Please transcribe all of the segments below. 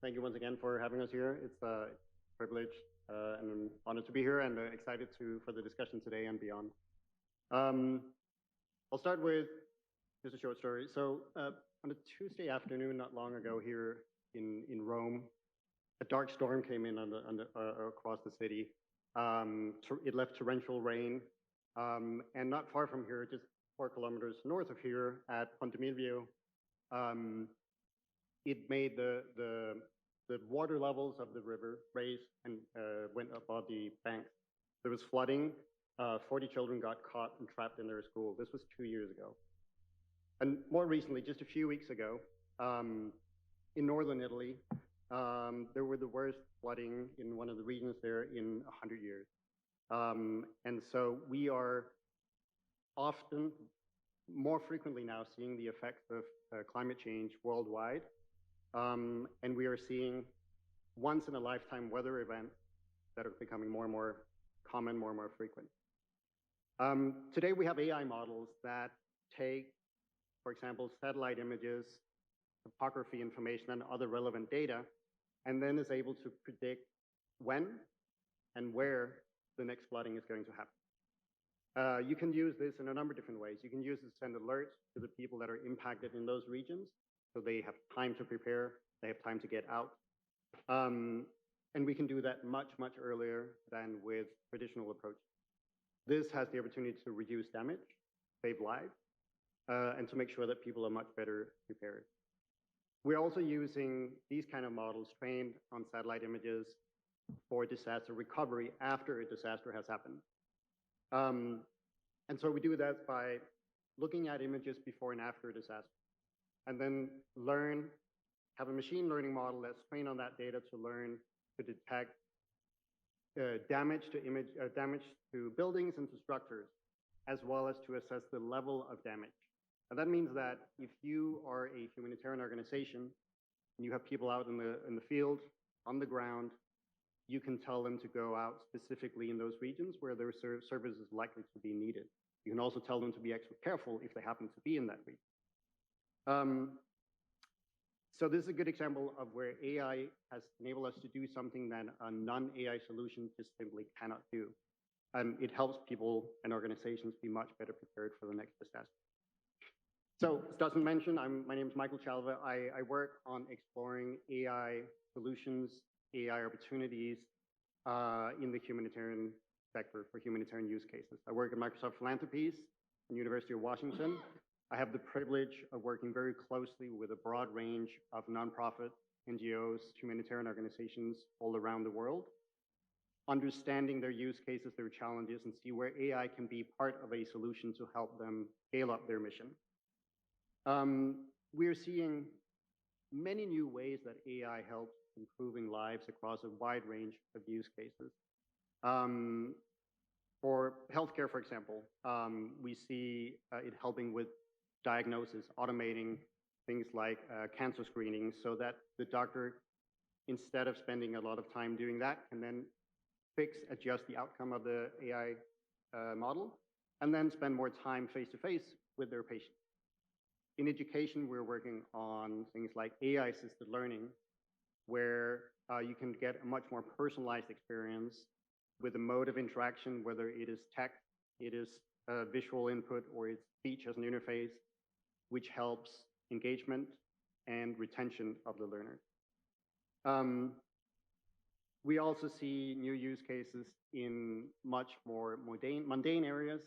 Thank you once again for having us here. It's a privilege and an honor to be here, and excited for the discussion today and beyond. I'll start with just a short story. So on a Tuesday afternoon, not long ago here in Rome, a dark storm came in across the city. It left torrential rain, and not far from here, just 4 kilometers north of here at Ponte Milvio, it made the water levels of the river raised and went above the banks. There was flooding. 40 children got caught and trapped in their school. This was 2 years ago. And more recently, just a few weeks ago, in northern Italy, there were the worst flooding in one of the regions there in 100 years. And so we are often, more frequently now, seeing the effects of climate change worldwide. And we are seeing once-in-a-lifetime weather events that are becoming more and more common, more and more frequent. Today we have AI models that take, for example, satellite images, topography information, and other relevant data, and then is able to predict when and where the next flooding is going to happen. You can use this in a number of different ways. You can use it to send alerts to the people that are impacted in those regions, so they have time to prepare, they have time to get out. And we can do that much, much earlier than with traditional approaches. This has the opportunity to reduce damage, save lives, and to make sure that people are much better prepared. We're also using these kind of models trained on satellite images for disaster recovery after a disaster has happened. And so we do that by looking at images before and after a disaster, and then have a machine learning model that's trained on that data to learn to detect damage to buildings and to structures, as well as to assess the level of damage. And that means that if you are a humanitarian organization and you have people out in the field, on the ground, you can tell them to go out specifically in those regions where their service is likely to be needed. You can also tell them to be extra careful if they happen to be in that region. So this is a good example of where AI has enabled us to do something that a non-AI solution just simply cannot do. And it helps people and organizations be much better prepared for the next disaster. So as Dustin mentioned, my name is Michael Tjalve. I work on exploring AI solutions, AI opportunities in the humanitarian sector for humanitarian use cases. I work at Microsoft Philanthropies and University of Washington. I have the privilege of working very closely with a broad range of nonprofit, NGOs, humanitarian organizations all around the world, understanding their use cases, their challenges, and see where AI can be part of a solution to help them scale up their mission. We're seeing many new ways that AI helps improving lives across a wide range of use cases. For healthcare, for example, we see it helping with diagnosis, automating things like cancer screening, so that the doctor, instead of spending a lot of time doing that, can then adjust the outcome of the AI model, and then spend more time face-to-face with their patients. In education, we're working on things like AI-assisted learning, where you can get a much more personalized experience with a mode of interaction, whether it is text, it is visual input, or it's speech as an interface, which helps engagement and retention of the learner. We also see new use cases in much more mundane areas,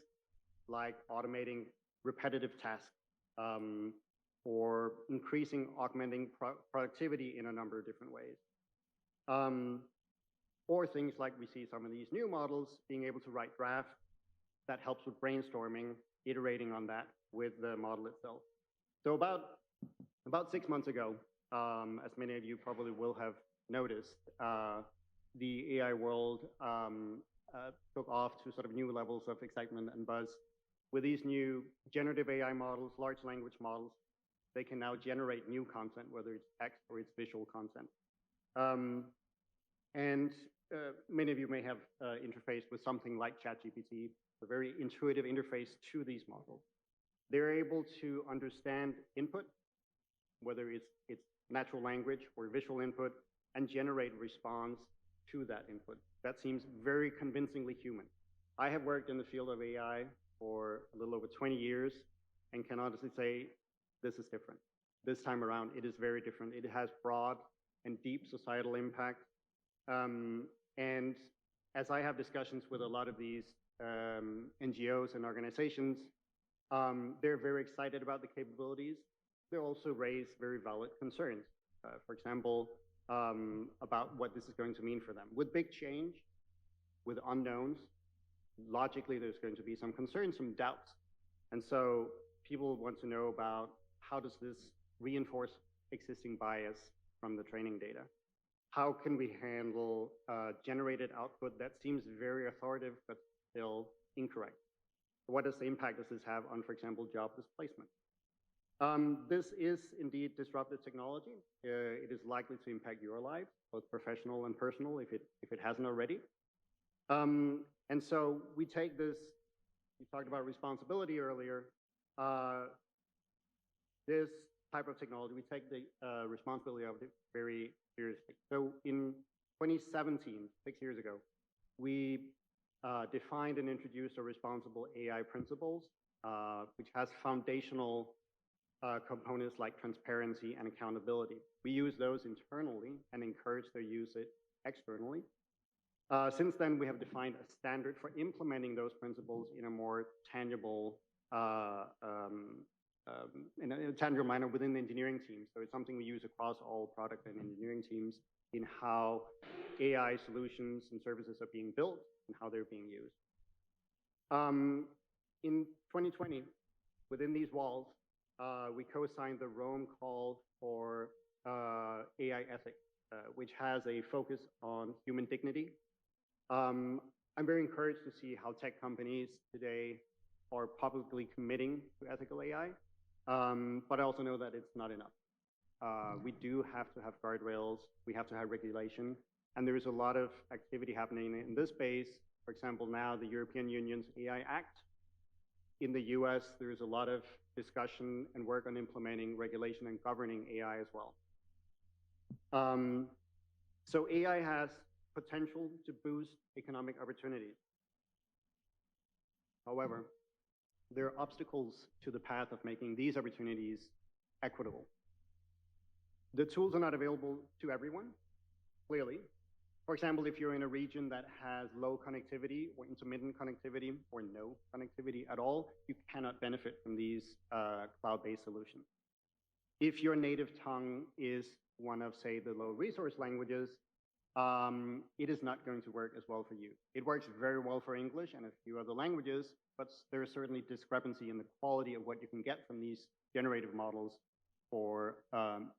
like automating repetitive tasks, or augmenting productivity in a number of different ways. Or things like we see some of these new models being able to write drafts that helps with brainstorming, iterating on that with the model itself. So about 6 months ago, as many of you probably will have noticed, the AI world took off to sort of new levels of excitement and buzz. With these new generative AI models, large language models, they can now generate new content, whether it's text or it's visual content. And many of you may have interfaced with something like ChatGPT, a very intuitive interface to these models. They're able to understand input whether it's natural language or visual input, and generate a response to that input. That seems very convincingly human. I have worked in the field of AI for a little over 20 years and can honestly say this is different. This time around, it is very different. It has broad and deep societal impact. And as I have discussions with a lot of these NGOs and organizations, they're very excited about the capabilities. They also raise very valid concerns. For example, about what this is going to mean for them. With big change, with unknowns, logically there's going to be some concerns, some doubts. And so people want to know about how does this reinforce existing bias from the training data? How can we handle generated output that seems very authoritative but still incorrect? What does the impact does this have on, for example, job displacement? This is indeed disruptive technology. It is likely to impact your life, both professional and personal, if it hasn't already. And so we take this, you talked about responsibility earlier, this type of technology, we take the responsibility of it very seriously. So in 2017, 6 years ago, we defined and introduced a responsible AI principles, which has foundational components like transparency and accountability. We use those internally and encourage their usage externally. Since then, we have defined a standard for implementing those principles in a more tangible, in a tangible manner within the engineering teams. So it's something we use across all product and engineering teams in how AI solutions and services are being built and how they're being used. In 2020, within these walls, we co-signed the Rome Call for AI ethics, which has a focus on human dignity. I'm very encouraged to see how tech companies today are publicly committing to ethical AI, but I also know that it's not enough. We do have to have guardrails, we have to have regulation, and there is a lot of activity happening in this space. For example, now the European Union's AI Act. In the US, there's a lot of discussion and work on implementing regulation and governing AI as well. So AI has potential to boost economic opportunities. However, there are obstacles to the path of making these opportunities equitable. The tools are not available to everyone, clearly. For example, if you're in a region that has low connectivity or intermittent connectivity or no connectivity at all, you cannot benefit from these cloud-based solutions. If your native tongue is one of, say, the low resource languages, it is not going to work as well for you. It works very well for English and a few other languages, but there is certainly discrepancy in the quality of what you can get from these generative models for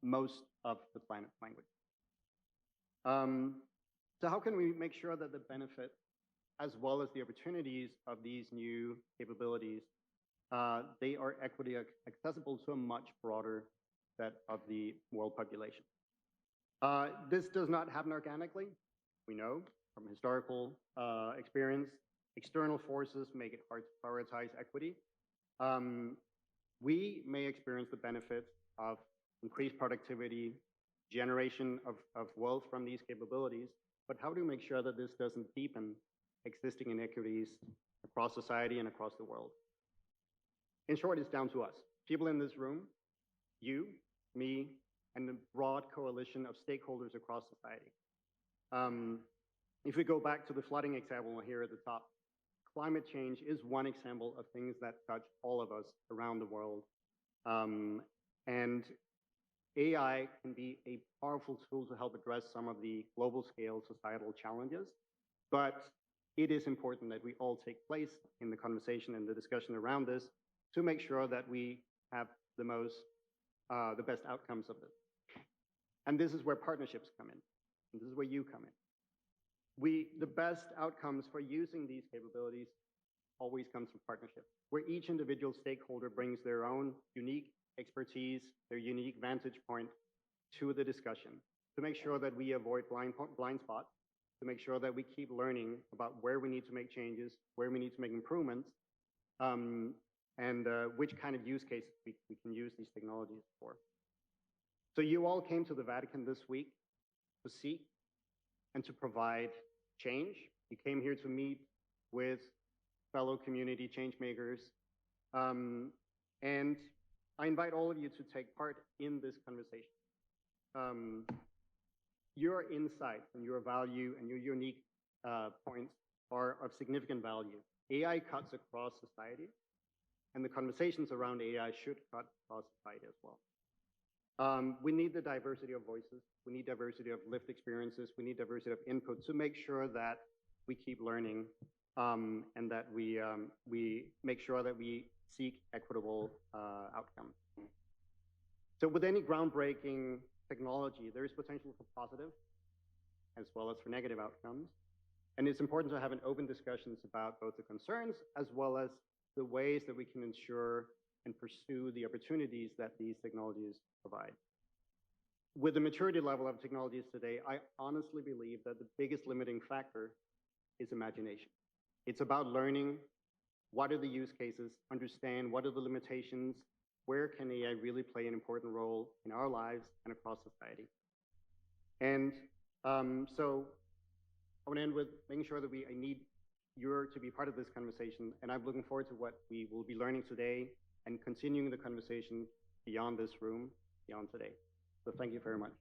most of the planet's language. So how can we make sure that the benefit, as well as the opportunities of these new capabilities, they are equity accessible to a much broader set of the world population? This does not happen organically. We know from historical experience, external forces make it hard to prioritize equity. We may experience the benefits of increased productivity, generation of wealth from these capabilities, but how do we make sure that this doesn't deepen existing inequities across society and across the world? In short, it's down to us. People in this room, you, me, and a broad coalition of stakeholders across society. If we go back to the flooding example here at the top, climate change is one example of things that touch all of us around the world. And AI can be a powerful tool to help address some of the global scale societal challenges, but it is important that we all take place in the conversation and the discussion around this to make sure that we have the best outcomes of this. And this is where partnerships come in. And this is where you come in. The best outcomes for using these capabilities always comes from partnership, where each individual stakeholder brings their own unique expertise, their unique vantage point to the discussion, to make sure that we avoid blind spots, to make sure that we keep learning about where we need to make changes, where we need to make improvements, and which kind of use cases we can use these technologies for. So you all came to the Vatican this week to seek and to provide change. You came here to meet with fellow community change makers. And I invite all of you to take part in this conversation. Your insight and your value and your unique points are of significant value. AI cuts across society, and the conversations around AI should cut across society as well. We need the diversity of voices. We need diversity of lived experiences. We need diversity of input to make sure that we keep learning and that we make sure that we seek equitable outcomes. So with any groundbreaking technology, there is potential for positive as well as for negative outcomes. And it's important to have an open discussions about both the concerns as well as the ways that we can ensure and pursue the opportunities that these technologies provide. With the maturity level of technologies today, I honestly believe that the biggest limiting factor is imagination. It's about learning what are the use cases, understand what are the limitations, where can AI really play an important role in our lives and across society. And so I want to end with making sure that I need you to be part of this conversation, and I'm looking forward to what we will be learning today and continuing the conversation beyond this room, beyond today. So thank you very much.